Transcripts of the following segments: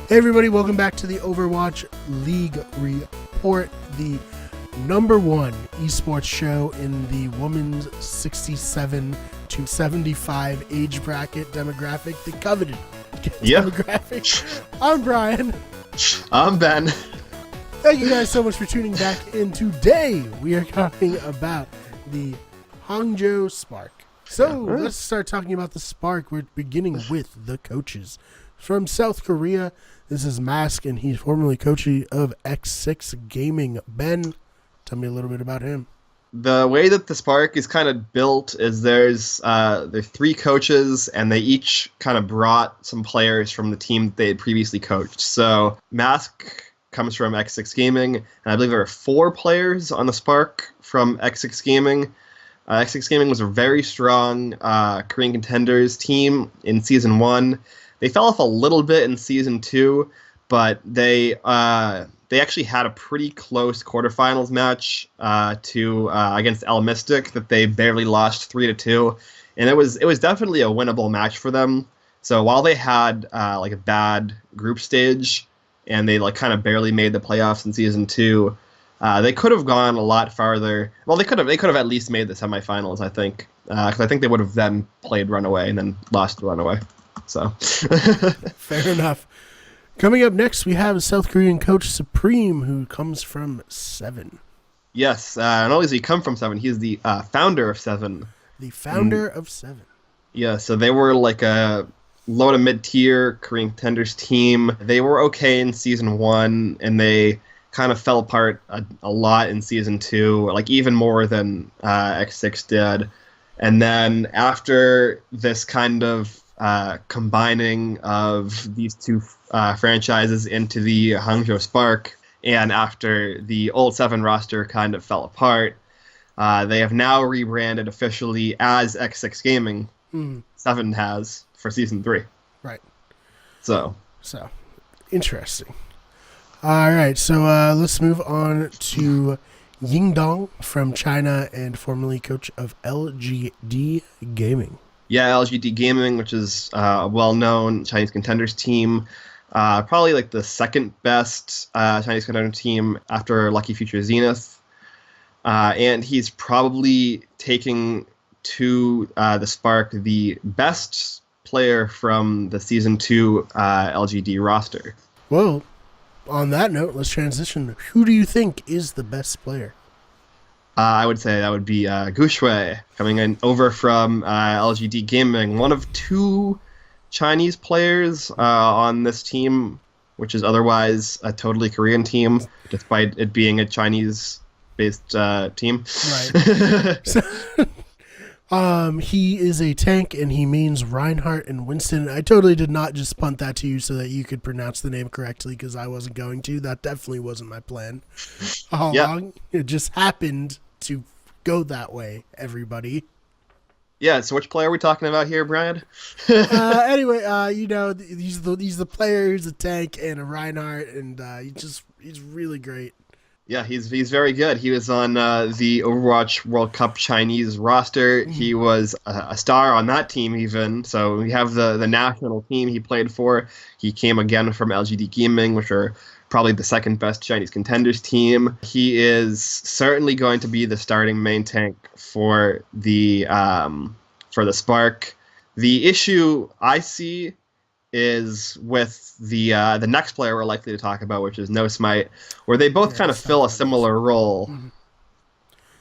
Hey everybody, welcome back to the Overwatch League Report, the #1 esports show in the women's 67 to 75 age bracket demographic, the coveted demographic. I'm Brian. I'm Ben. Thank you guys so much for tuning back in. Today we are talking about the Hangzhou Spark. So let's start talking about the Spark. We're beginning with the coaches. From South Korea, this is Mask, and he's formerly coach of X6 Gaming. Ben, tell me a little bit about him. The way that the Spark is kind of built is there's 3 coaches, and they each kind of brought some players from the team that they had previously coached. So Mask comes from X6 Gaming, and I believe there are 4 players on the Spark from X6 Gaming. X6 Gaming was a very strong Korean Contenders team in Season 1. They fell off a little bit in Season 2, but they actually had a pretty close quarterfinals match against El Mystic that they barely lost 3-2, and it was definitely a winnable match for them. So while they had a bad group stage and they kind of barely made the playoffs in Season 2, they could have gone a lot farther. Well, they could have at least made the semifinals, I think, because I think they would have then played Runaway and then lost Runaway. So fair enough. Coming up next, we have South Korean coach Supreme, who comes from 7. Yes, not only does he come from 7, he's the founder of 7. The founder of 7. Yeah, so they were like a low to mid-tier Korean Contenders team. They were okay in Season 1, and they kind of fell apart a lot in Season 2, even more than X6 did. And then after this kind of combining of these 2 franchises into the Hangzhou Spark, and after the old 7 roster kind of fell apart, they have now rebranded officially as X6 Gaming. 7 has for Season 3. Right. So interesting. All right, so let's move on to Yingdong from China and formerly coach of LGD Gaming. Yeah, LGD Gaming, which is a well-known Chinese Contenders team, probably the second best Chinese Contender team after Lucky Future Zenith, and he's probably taking to the Spark the best player from the Season 2 LGD roster. Well, on that note, let's transition. Who do you think is the best player? I would say that would be GodV, coming in over from LGD Gaming, one of 2 Chinese players on this team, which is otherwise a totally Korean team, despite it being a Chinese-based team. Right. He is a tank, and he means Reinhardt and Winston. I totally did not just punt that to you so that you could pronounce the name correctly, because I wasn't going to. That definitely wasn't my plan all along. It just happened to go that way, everybody. Yeah, so which player are we talking about here, Brian? Anyway, he's the player who's a tank and a Reinhardt, and he's really great. Yeah, he's very good. He was on the Overwatch World Cup Chinese roster. He was a star on that team even. So we have the national team he played for. He came again from LGD Gaming, which are probably the second best Chinese Contenders team. He is certainly going to be the starting main tank for the Spark. The issue I see is with the next player we're likely to talk about, which is No Smite, where they both kind of fill a similar role.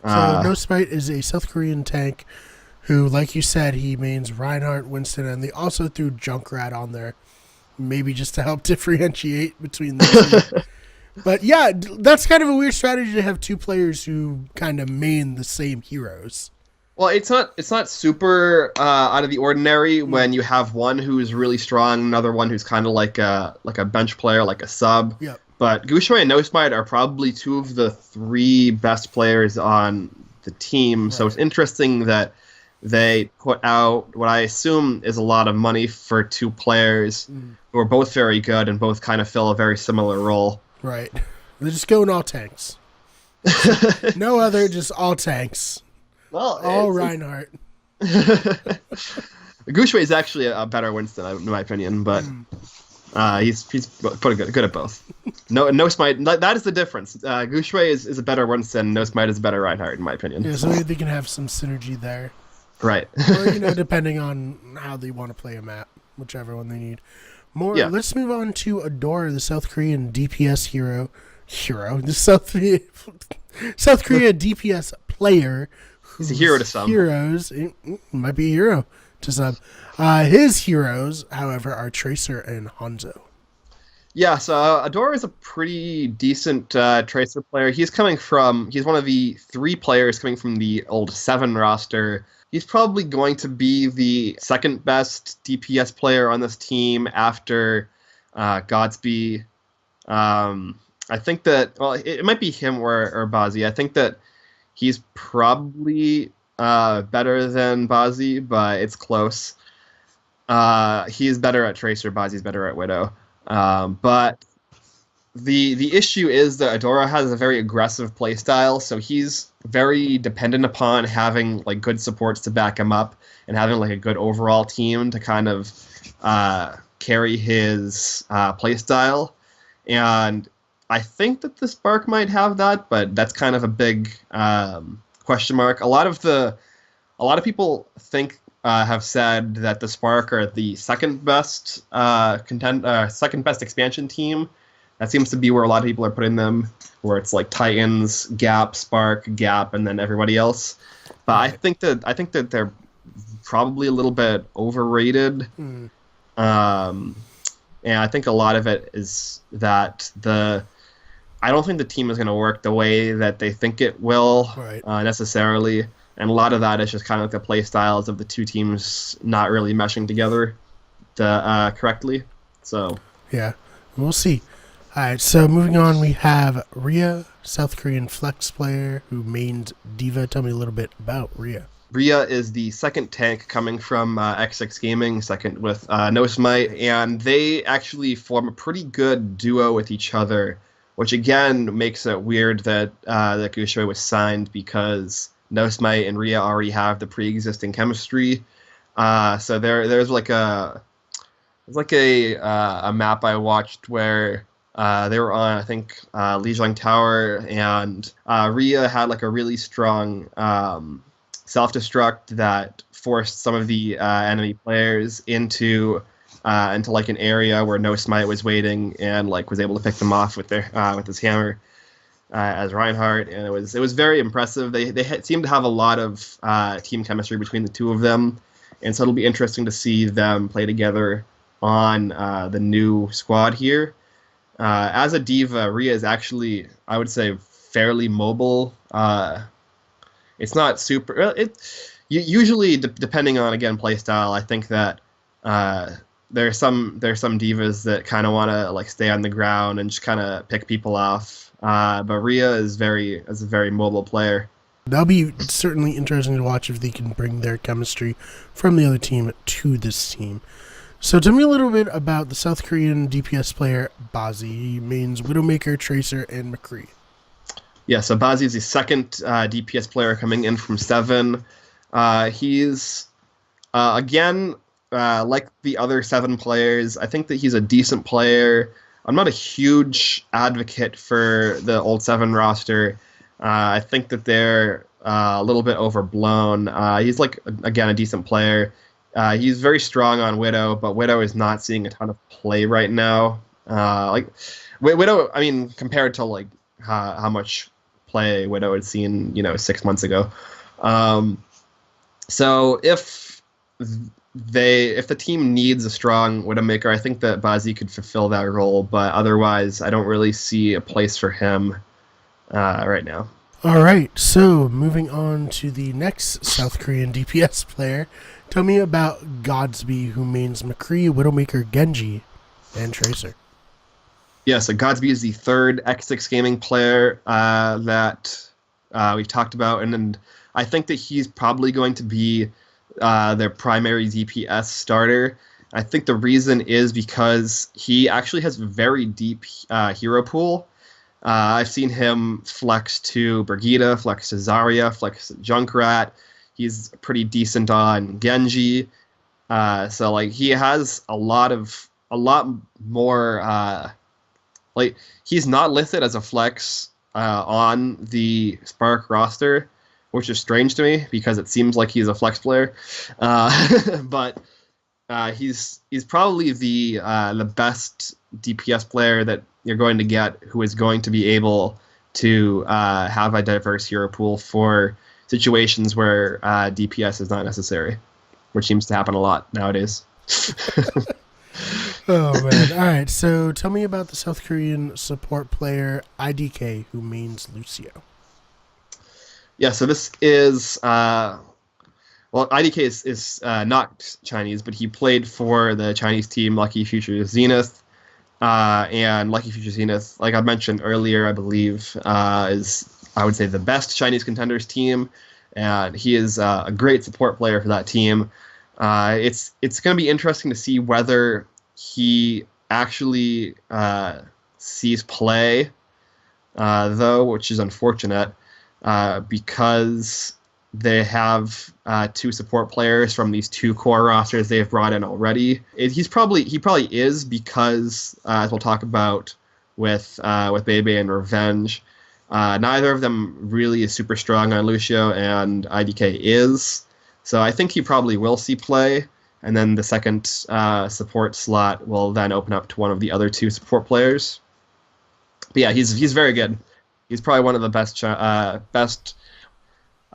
So No Smite is a South Korean tank who, like you said, he means Reinhardt, Winston, and they also threw Junkrat on there, maybe just to help differentiate between the 2. But yeah, that's kind of a weird strategy to have 2 players who kind of main the same heroes. Well, it's not super out of the ordinary when you have one who's really strong, another one who's kind of like a bench player, like a sub. Yep. But GodV and No Smite are probably 2 of the 3 best players on the team. Right. So it's interesting that they put out what I assume is a lot of money for 2 players who are both very good and both kind of fill a very similar role. Right. They're just going all tanks. No other, just all tanks. Well, all Reinhardt. GodV is actually a better Winston, in my opinion, but He's pretty good at both. No smite. That is the difference. Gushui is a better Winston. No smite is a better Reinhardt, in my opinion. Yeah, so maybe they can have some synergy there. Right. Or, depending on how they want to play a map, whichever one they need. Yeah. Let's move on to Adora, the South Korean DPS the South Korea DPS player. He's a hero to some. Might be a hero to some. His heroes, however, are Tracer and Hangzhou. Yeah, so Adora is a pretty decent Tracer player. He's one of the 3 players coming from the old 7 roster. He's probably going to be the second best DPS player on this team after GodV. I think that, it might be him or Bazi. I think that he's probably better than Bazi, but it's close. He's better at Tracer, Bazi's better at Widow. But the issue is that Adora has a very aggressive playstyle, so he's very dependent upon having like good supports to back him up and having like a good overall team to kind of carry his playstyle. And I think that the Spark might have that, but that's kind of a big question mark. A lot of people have said that the Spark are the second best expansion team. That seems to be where a lot of people are putting them, where it's like Titans, Gap, Spark, Gap, and then everybody else. But I think that they're probably a little bit overrated. And I think a lot of it is that I don't think the team is going to work the way that they think it will necessarily. And a lot of that is just kind of like the play styles of the 2 teams not really meshing together correctly. So yeah, we'll see. All right, so moving on, we have Rhea, South Korean flex player who mains D.Va. Tell me a little bit about Rhea. Rhea is the second tank coming from XX Gaming, second with No Smite, and they actually form a pretty good duo with each other, which again makes it weird that Gushui was signed because No Smite and Rhea already have the pre-existing chemistry. So there's a map I watched where they were on, I think, Lijiang Tower, and Rhea had like a really strong self-destruct that forced some of the enemy players into like an area where No Smite was waiting and like was able to pick them off with his hammer as Reinhardt, and it was very impressive. They seemed to have a lot of team chemistry between the 2 of them, and so it'll be interesting to see them play together on the new squad here. As a D.Va, Rhea is actually, I would say, fairly mobile. It's not super. Usually, depending on again playstyle, I think that there's some D.Vas that kind of want to like stay on the ground and just kind of pick people off. But Rhea is a very mobile player. That'll be certainly interesting to watch if they can bring their chemistry from the other team to this team. So tell me a little bit about the South Korean DPS player Bazi. He mains Widowmaker, Tracer, and McCree. Yeah, so Bazi is the second DPS player coming in from 7. He's, again, like the other 7 players, I think that he's a decent player. I'm not a huge advocate for the old 7 roster. I think that they're a little bit overblown. He's, like, again, a decent player. He's very strong on Widow, but Widow is not seeing a ton of play right now. Like Widow, I mean, compared to like how much play Widow had seen, 6 months ago. So if the team needs a strong Widowmaker, I think that Bazi could fulfill that role. But otherwise, I don't really see a place for him right now. All right, so moving on to the next South Korean DPS player. Tell me about GodV, who mains McCree, Widowmaker, Genji, and Tracer. Yeah, so GodV is the third X6 Gaming player that we've talked about, and I think that he's probably going to be their primary DPS starter. I think the reason is because he actually has a very deep hero pool. I've seen him flex to Brigitte, flex to Zarya, flex to Junkrat. He's pretty decent on Genji. So like he has a lot of a lot more like he's not listed as a flex on the Spark roster, which is strange to me because it seems like he's a flex player. But he's probably the best DPS player that you're going to get, who is going to be able to have a diverse hero pool for situations where DPS is not necessary, which seems to happen a lot nowadays. Oh man! All right, so tell me about the South Korean support player IDK, who means Lucio. Yeah, so this is IDK is not Chinese, but he played for the Chinese team Lucky Future Zenith, and Lucky Future Zenith, like I mentioned earlier, I believe is, I would say, the best Chinese contenders team, and he is a great support player for that team. It's going to be interesting to see whether he actually sees play, though, which is unfortunate, because they have two support players from these two core rosters they've brought in already. He probably is because, as we'll talk about with Bebe and Revenge, neither of them really is super strong on Lucio, and IDK is. So I think he probably will see play, and then the second support slot will then open up to one of the other two support players. But yeah, he's very good. He's probably one of the best. I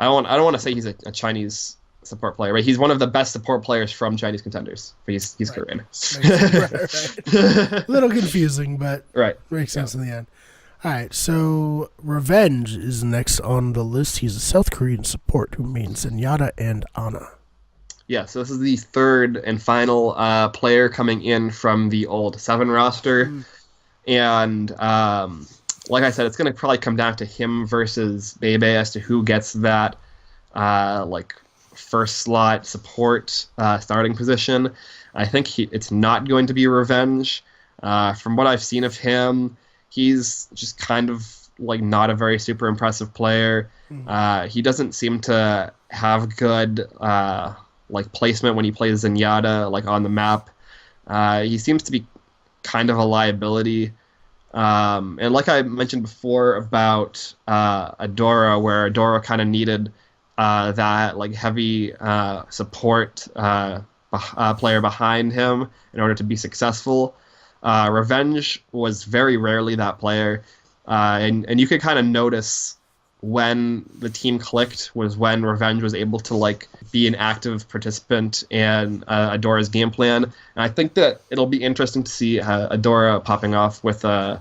don't want to say he's a Chinese support player, right? He's one of the best support players from Chinese contenders. But he's right. Korean. Right. A little confusing, but right. Makes sense in the end. All right, so Revenge is next on the list. He's a South Korean support who means Zenyatta and Ana. Yeah, so this is the third and final player coming in from the old 7 roster. And like I said, it's going to probably come down to him versus Bebe as to who gets that first slot support starting position. I think it's not going to be Revenge. From what I've seen of him, he's just kind of not a very super impressive player. He doesn't seem to have good placement when he plays Zenyatta on the map. He seems to be kind of a liability. And like I mentioned before about Adora, where Adora kind of needed that heavy support player behind him in order to be successful. Revenge was very rarely that player, and you could kind of notice when the team clicked was when Revenge was able to be an active participant in Adora's game plan. And I think that it'll be interesting to see Adora popping off with a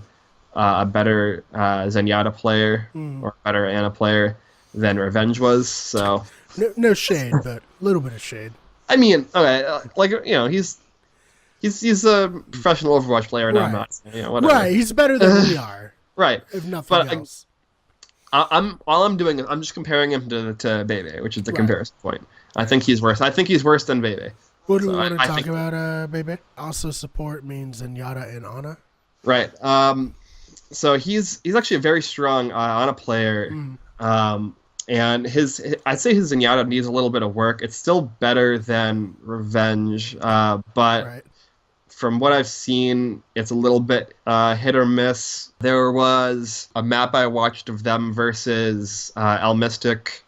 better Zenyatta player or a better Ana player than Revenge was. So no shade, but a little bit of shade. I mean, okay, he's a professional Overwatch player, and right. I'm not. Whatever. Right, he's better than we are. Right, if nothing else. I'm just comparing him to Bebe, which is the comparison point. I think he's worse. I think he's worse than Bebe. What do we want to talk about, Bebe? Also, support means Zenyatta and Ana. Right. So he's actually a very strong Ana player. And I'd say his Zenyatta needs a little bit of work. It's still better than Revenge, but. Right. From what I've seen, it's a little bit hit or miss. There was a map I watched of them versus El Mystic.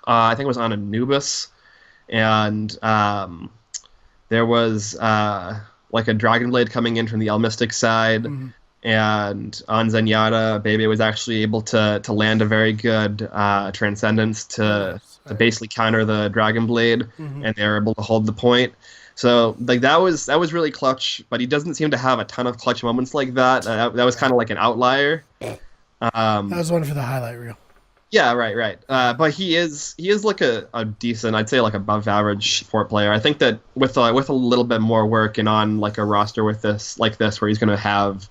I think it was on Anubis. And there was a Dragon Blade coming in from the El Mystic side. And on Zenyatta, Bebe was actually able to land a very good Transcendence to basically counter the Dragon Blade. And they were able to hold the point. So that was really clutch, but he doesn't seem to have a ton of clutch moments like that. That was kind of like an outlier. That was one for the highlight reel. Yeah, right. But he is a decent, I'd say above average support player. I think that with a little bit more work and on a roster with this where he's going to have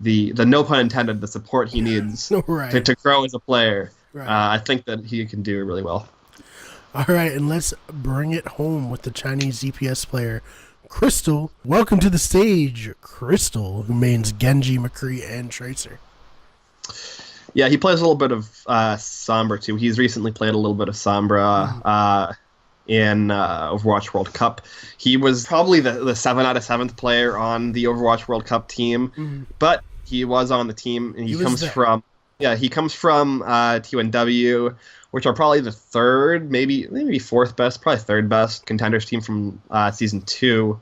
the no pun intended, the support he needs to grow as a player. Right. I think that he can do really well. All right, and let's bring it home with the Chinese DPS player, Crystal. Welcome to the stage, Crystal, who means Genji, McCree, and Tracer. Yeah, he plays a little bit of Sombra, too. He's recently played a little bit of Sombra. in Overwatch World Cup. He was probably the 7 out of 7th player on the Overwatch World Cup team, but he was on the team, and he comes from TNW, which are probably the third, maybe fourth best, probably third best contenders team from season 2,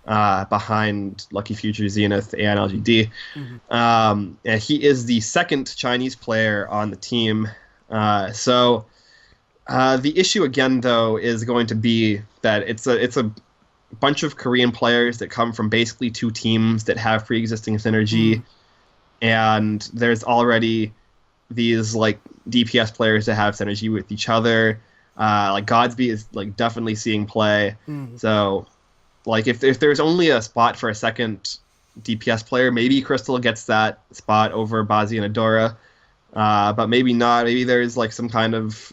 behind Lucky Future, Zenith, and LGD. And he is the second Chinese player on the team. So the issue again, though, is going to be that it's a bunch of Korean players that come from basically 2 teams that have pre-existing synergy, and there's already these like DPS players that have synergy with each other. Like GodV is like definitely seeing play. So like if there's only a spot for a second DPS player, maybe Crystal gets that spot over Bazi and Adora. But maybe not. Maybe there's like some kind of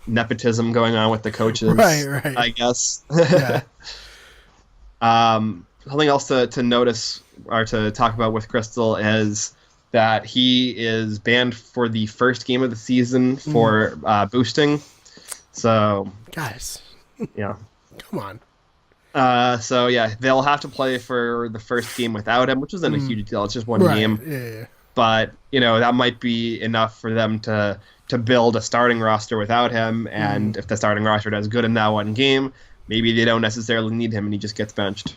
nepotism going on with the coaches. Right. I guess. Yeah. Something else to notice or to talk about with Crystal is that he is banned for the first game of the season for boosting. So, guys, yeah, come on. So yeah, they'll have to play for the first game without him, which isn't a huge deal. It's just one game. Yeah. But that might be enough for them to build a starting roster without him. And if the starting roster does good in that one game, maybe they don't necessarily need him, and he just gets benched.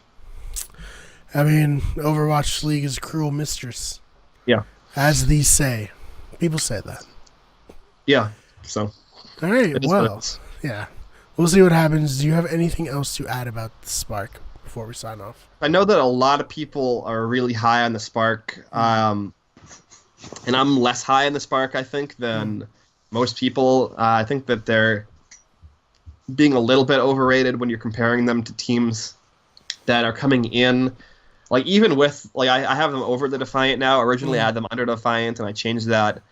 I mean, Overwatch League is a cruel mistress. Yeah. As these say. People say that. Yeah. So. All right. Well, yeah. We'll see what happens. Do you have anything else to add about the Spark before we sign off? I know that a lot of people are really high on the Spark. And I'm less high on the Spark, I think, than most people. I think that they're being a little bit overrated when you're comparing them to teams that are coming in. Like, even with, like, I have them over the Defiant now. Originally, I had them under Defiant, and I changed that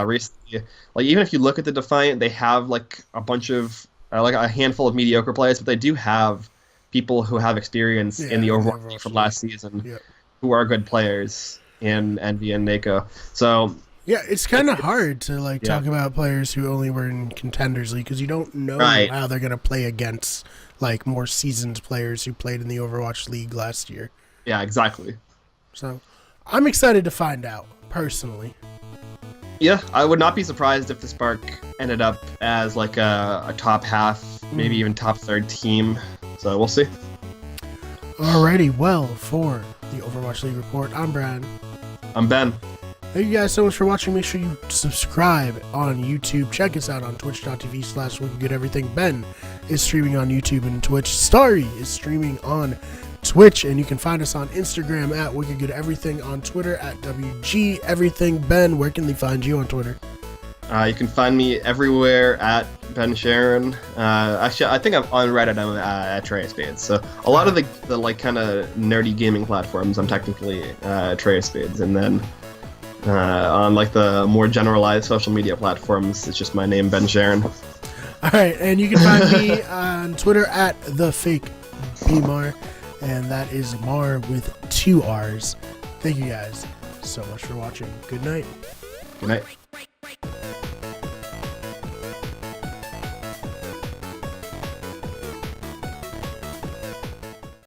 recently. Like, even if you look at the Defiant, they have, like, a bunch of, like, a handful of mediocre players, but they do have people who have experience in the Overwatch League from last season who are good players in Envy and NACO. So... yeah, it's kind of hard to like talk about players who only were in Contenders League because you don't know how they're going to play against like more seasoned players who played in the Overwatch League last year. Yeah, exactly. So I'm excited to find out, personally. Yeah, I would not be surprised if the Spark ended up as like a top half, maybe even top third team. So we'll see. Alrighty, well, for the Overwatch League report, I'm Brad. I'm Ben. Thank you guys so much for watching. Make sure you subscribe on YouTube. Check us out on twitch.tv/WickedGoodEverything. Ben is streaming on YouTube and Twitch. Starry is streaming on Twitch. And you can find us on Instagram at WickedGoodEverything, on Twitter at WGEverything. Ben, where can they find you on Twitter? You can find me everywhere at Ben Sharon. Actually, I think I'm on Reddit. I'm at TreySpades. So a lot of the like kind of nerdy gaming platforms, I'm technically TreySpades, and then on like the more generalized social media platforms, it's just my name, Ben Sharon. All right, and you can find me on Twitter at TheFakeBmar, and that is Mar with 2 R's. Thank you guys so much for watching. Good night. Good night.